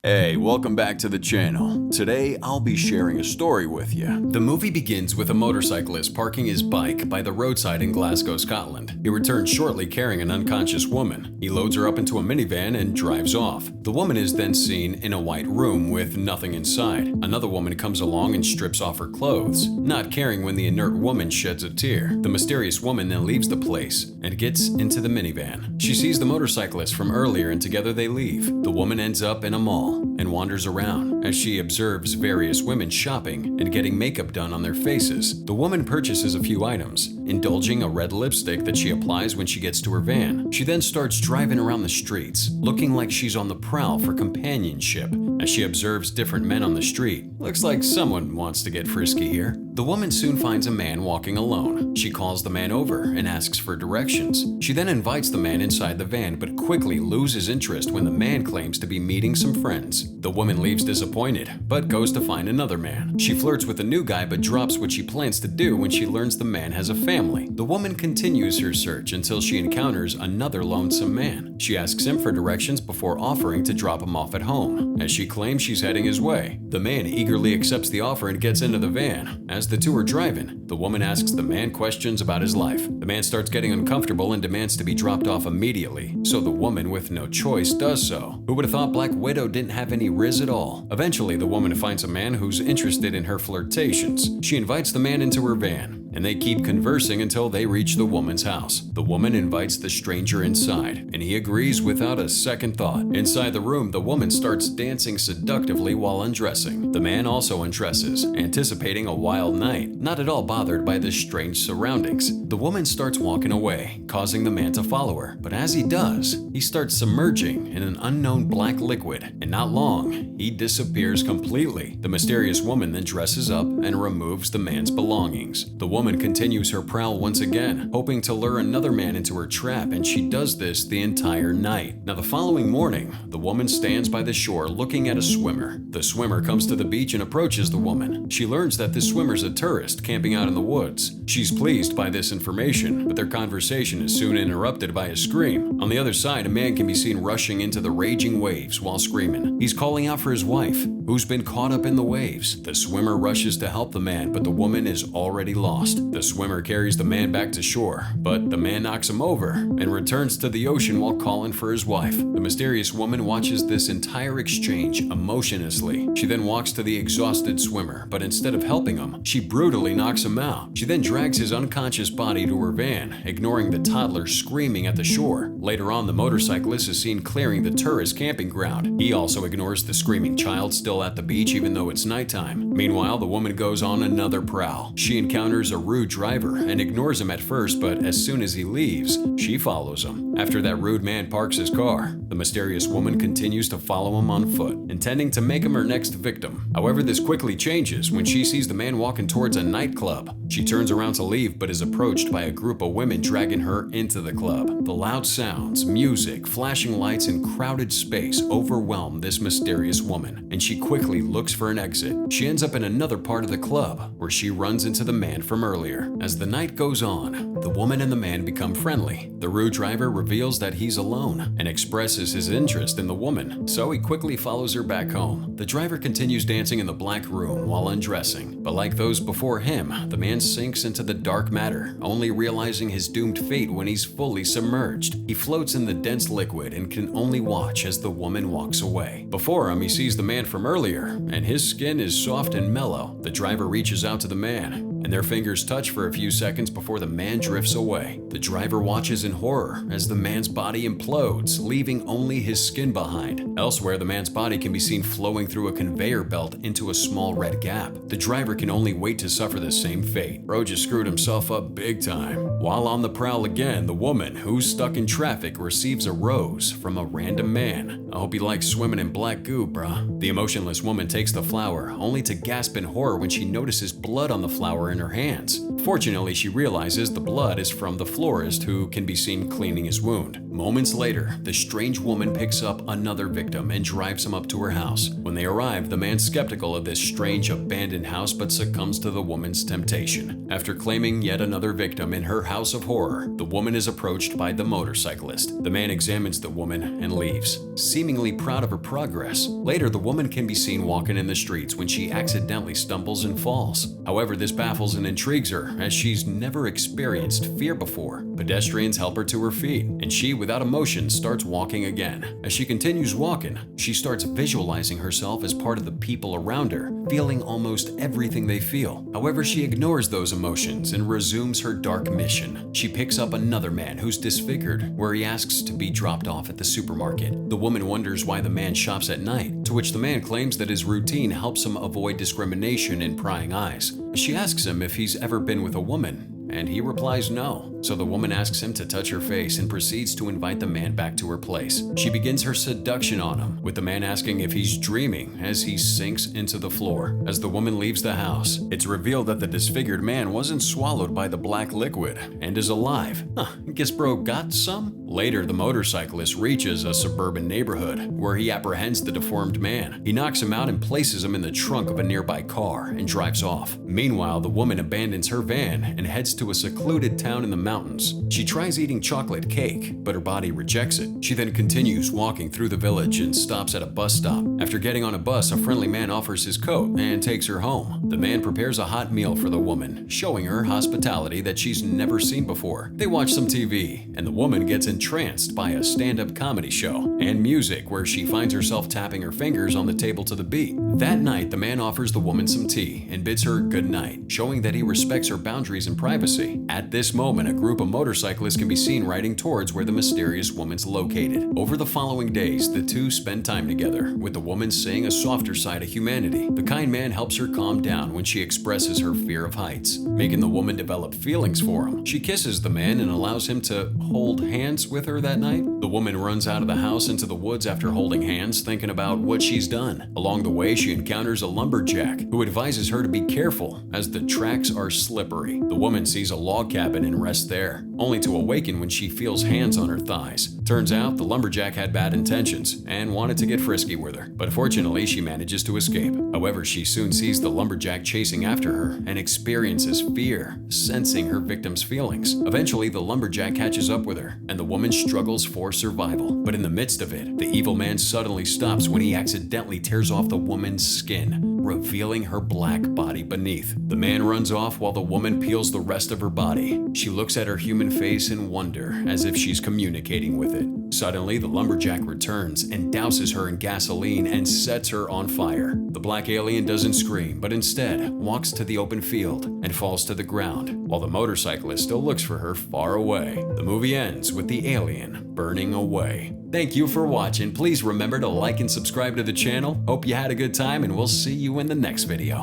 Hey, welcome back to the channel. Today, I'll be sharing a story with you. The movie begins with a motorcyclist parking his bike by the roadside in Glasgow, Scotland. He returns shortly carrying an unconscious woman. He loads her up into a minivan and drives off. The woman is then seen in a white room with nothing inside. Another woman comes along and strips off her clothes, not caring when the inert woman sheds a tear. The mysterious woman then leaves the place and gets into the minivan. She sees the motorcyclist from earlier and together they leave. The woman ends up in a mall and wanders around as she observes various women shopping and getting makeup done on their faces. The woman purchases a few items, indulging a red lipstick that she applies when she gets to her van. She then starts driving around the streets, looking like she's on the prowl for companionship. As she observes different men on the street, looks like someone wants to get frisky here. The woman soon finds a man walking alone. She calls the man over and asks for directions. She then invites the man inside the van, but quickly loses interest when the man claims to be meeting some friends. The woman leaves disappointed, but goes to find another man. She flirts with the new guy, but drops what she plans to do when she learns the man has a family. The woman continues her search until she encounters another lonesome man. She asks him for directions before offering to drop him off at home, as she claims she's heading his way. The man eagerly accepts the offer and gets into the van. As the two are driving, the woman asks the man questions about his life. The man starts getting uncomfortable and demands to be dropped off immediately, so the woman, with no choice, does so. Who would have thought Black Widow didn't have any riz at all? Eventually, the woman finds a man who's interested in her flirtations. She invites the man into her van, and they keep conversing until they reach the woman's house. The woman invites the stranger inside, and he agrees without a second thought. Inside the room, the woman starts dancing seductively while undressing. The man also undresses, anticipating a wild night, not at all bothered by the strange surroundings. The woman starts walking away, causing the man to follow her. But as he does, he starts submerging in an unknown black liquid, and not long, he disappears completely. The mysterious woman then dresses up and removes the man's belongings. The woman continues her prowl once again, hoping to lure another man into her trap, and she does this the entire night. Now, the following morning, the woman stands by the shore looking at a swimmer. The swimmer comes to the beach and approaches the woman. She learns that this swimmer's a tourist camping out in the woods. She's pleased by this information, but their conversation is soon interrupted by a scream. On the other side, a man can be seen rushing into the raging waves while screaming. He's calling out for his wife, who's been caught up in the waves. The swimmer rushes to help the man, but the woman is already lost. The swimmer carries the man back to shore, but the man knocks him over and returns to the ocean while calling for his wife. The mysterious woman watches this entire exchange emotionlessly. She then walks to the exhausted swimmer, but instead of helping him, she brutally knocks him out. She then drags his unconscious body to her van, ignoring the toddler screaming at the shore. Later on, the motorcyclist is seen clearing the tourist camping ground. He also ignores the screaming child still at the beach even though it's nighttime. Meanwhile, the woman goes on another prowl. She encounters a rude driver and ignores him at first, but as soon as he leaves, she follows him. After that rude man parks his car, the mysterious woman continues to follow him on foot, intending to make him her next victim. However, this quickly changes when she sees the man walking towards a nightclub. She turns around to leave, but is approached by a group of women dragging her into the club. The loud sounds, music, flashing lights, and crowded space overwhelm this mysterious woman, and she quickly looks for an exit. She ends up in another part of the club, where she runs into the man from earlier. As the night goes on, the woman and the man become friendly. The rude driver reveals that he's alone and expresses his interest in the woman, so he quickly follows her back home. The driver continues dancing in the black room while undressing, but like those before him, the man sinks into the dark matter, only realizing his doomed fate when he's fully submerged. He floats in the dense liquid and can only watch as the woman walks away. Before him, he sees the man from earlier, and his skin is soft and mellow. The driver reaches out to the man, and their fingers touch for a few seconds before the man drifts away. The driver watches in horror as the man's body implodes, leaving only his skin behind. Elsewhere, the man's body can be seen flowing through a conveyor belt into a small red gap. The driver can only wait to suffer the same fate. Bro just screwed himself up big time. While on the prowl again, the woman, who's stuck in traffic, receives a rose from a random man. I hope you like swimming in black goo, bruh. The emotionless woman takes the flower, only to gasp in horror when she notices blood on the flower in her hands. Fortunately, she realizes the blood blood is from the florist who can be seen cleaning his wound. Moments later, the strange woman picks up another victim and drives him up to her house. When they arrive, the man's skeptical of this strange abandoned house but succumbs to the woman's temptation. After claiming yet another victim in her house of horror, the woman is approached by the motorcyclist. The man examines the woman and leaves, seemingly proud of her progress. Later, the woman can be seen walking in the streets when she accidentally stumbles and falls. However, this baffles and intrigues her as she's never experienced fear before. Pedestrians help her to her feet, and she, without emotion, starts walking again. As she continues walking, she starts visualizing herself as part of the people around her, feeling almost everything they feel. However, she ignores those emotions and resumes her dark mission. She picks up another man who's disfigured, where he asks to be dropped off at the supermarket. The woman wonders why the man shops at night, to which the man claims that his routine helps him avoid discrimination and prying eyes. She asks him if he's ever been with a woman, and he replies no. So the woman asks him to touch her face and proceeds to invite the man back to her place. She begins her seduction on him, with the man asking if he's dreaming as he sinks into the floor. As the woman leaves the house, it's revealed that the disfigured man wasn't swallowed by the black liquid and is alive. Guess bro got some? Later, the motorcyclist reaches a suburban neighborhood where he apprehends the deformed man. He knocks him out and places him in the trunk of a nearby car and drives off. Meanwhile, the woman abandons her van and heads to a secluded town in the mountains. She tries eating chocolate cake, but her body rejects it. She then continues walking through the village and stops at a bus stop. After getting on a bus, a friendly man offers his coat and takes her home. The man prepares a hot meal for the woman, showing her hospitality that she's never seen before. They watch some TV, and the woman gets entranced by a stand-up comedy show and music where she finds herself tapping her fingers on the table to the beat. That night, the man offers the woman some tea and bids her good night, showing that he respects her boundaries and privacy. At this moment, a group of motorcyclists can be seen riding towards where the mysterious woman's located. Over the following days, the two spend time together, with the woman seeing a softer side of humanity. The kind man helps her calm down when she expresses her fear of heights, making the woman develop feelings for him. She kisses the man and allows him to hold hands with her that night. The woman runs out of the house into the woods after holding hands, thinking about what she's done. Along the way, she encounters a lumberjack who advises her to be careful as the tracks are slippery. The woman sees a log cabin and rests there, only to awaken when she feels hands on her thighs. Turns out the lumberjack had bad intentions and wanted to get frisky with her, but fortunately she manages to escape. However, she soon sees the lumberjack chasing after her and experiences fear, sensing her victim's feelings. Eventually, the lumberjack catches up with her, and the woman struggles for survival. But in the midst of it, the evil man suddenly stops when he accidentally tears off the woman's skin, revealing her black body beneath. The man runs off while the woman peels the rest of her body. She looks at her human face in wonder, as if she's communicating with it. Suddenly, the lumberjack returns and douses her in gasoline and sets her on fire. The black alien doesn't scream, but instead walks to the open field and falls to the ground, while the motorcyclist still looks for her far away. The movie ends with the alien burning away. Thank you for watching. Please remember to like and subscribe to the channel. Hope you had a good time, and we'll see you in the next video.